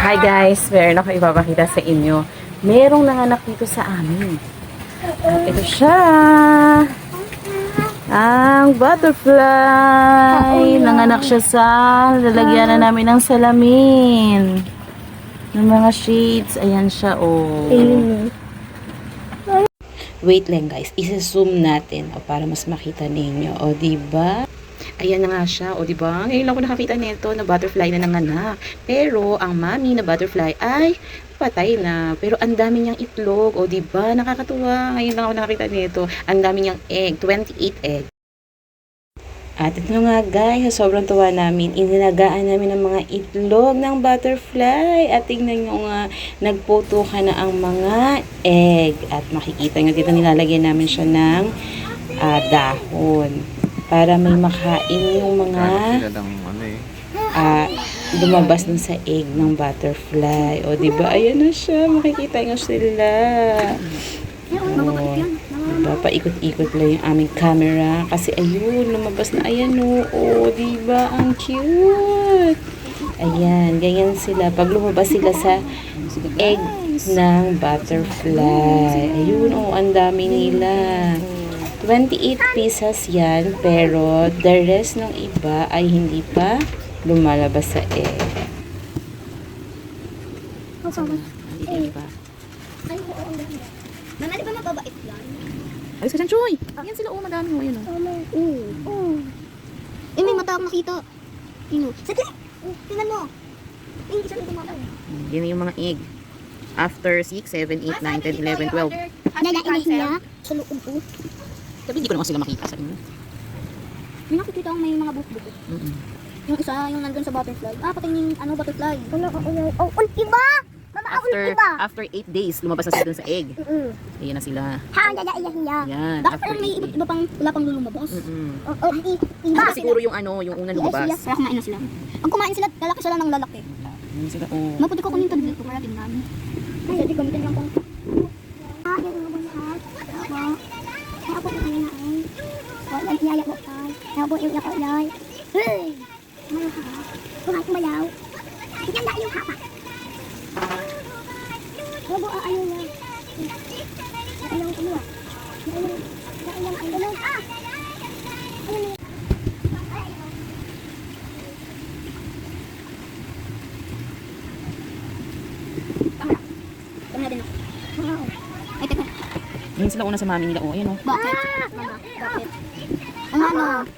Hi guys, meron ako ipapakita sa inyo. Merong nanganak dito sa amin. At ito siya. Ang butterfly. Nanganak siya sa lalagyan na namin ng salamin. Ng mga shades. Ayan siya, oh. Wait lang guys, isa-zoom natin para mas makita ninyo. O, diba? Ayan na nga siya. O, diba? Ngayon lang ako nakakita nito na butterfly na nanganak. Pero, ang mami na butterfly ay patay na. Pero, ang dami niyang itlog. O, diba? Nakakatuwa. Ngayon lang ako nakakita nito. Ang dami niyang egg. 28 egg. At ito nga guys, sobrang tuwa namin. Ininagaan namin ng mga itlog ng butterfly. At tingnan nyo nga, nagputo ka na ang mga egg. At makikita nyo dito nilalagyan namin siya ng dahon. Para may makain yung mga lumabas na sa egg ng butterfly. O, diba? Ayan na siya. Makikita nyo sila. O, diba? Paikot-ikot lang yung aming camera. Kasi ayun, lumabas na. Ayan o. Diba? Ang cute. Ayan. Ganyan sila. Pag lumabas sila sa egg ng butterfly. Ayun o. Ang dami nila. 28 pieces yan, pero the rest ng iba ay hindi pa lumalabas sa egg. Hindi pa. Mama, di ba mababait yan? Ayos ka dyan, Choy! Yan sila, madami mo, yun Eh, may mata akong nakita. Tino. Sige! Tingnan mo. Hindi siya nito mata. Yan yung mga egg. After 6, 7, 8, 9, 10, 11, 12. Nalain niya sa loob po. Sabi, hindi ko naman sila makita sa inyo. May nakikita akong may mga buhok-buhok. Yung isa, yung nandun sa butterfly. Pating yung butterfly. Iba! Mama, After 8 days, lumabas na sila dun sa egg. Ayan na sila. Ha, iya. Yan. Bakit parang may iba pang, wala pang lumabas? Iba Kasi siguro yung yung unang lumabas. Kaya kumain na sila. Pag kumain sila, lalaki sila ng lalaki. Yan sila, oh. Maputi ko kunin ito dito para tingnan. Ay, hindi gamitin lang kung... Yan mo ha. Ako po na ay. Wala iyayak mo pa. Ako yung iyayak. Hey! Ano ha? Kumain kumayaw. Tignan na yung hapa. Ano ayaw niya? Ayaw ko niya. Ayaw ang dalaw. Ayaw niya. Tama din ako. Ay, teka. Yan sila una sa mami nila, oh. Ayan, oh. Bakit? Bakit? Ano?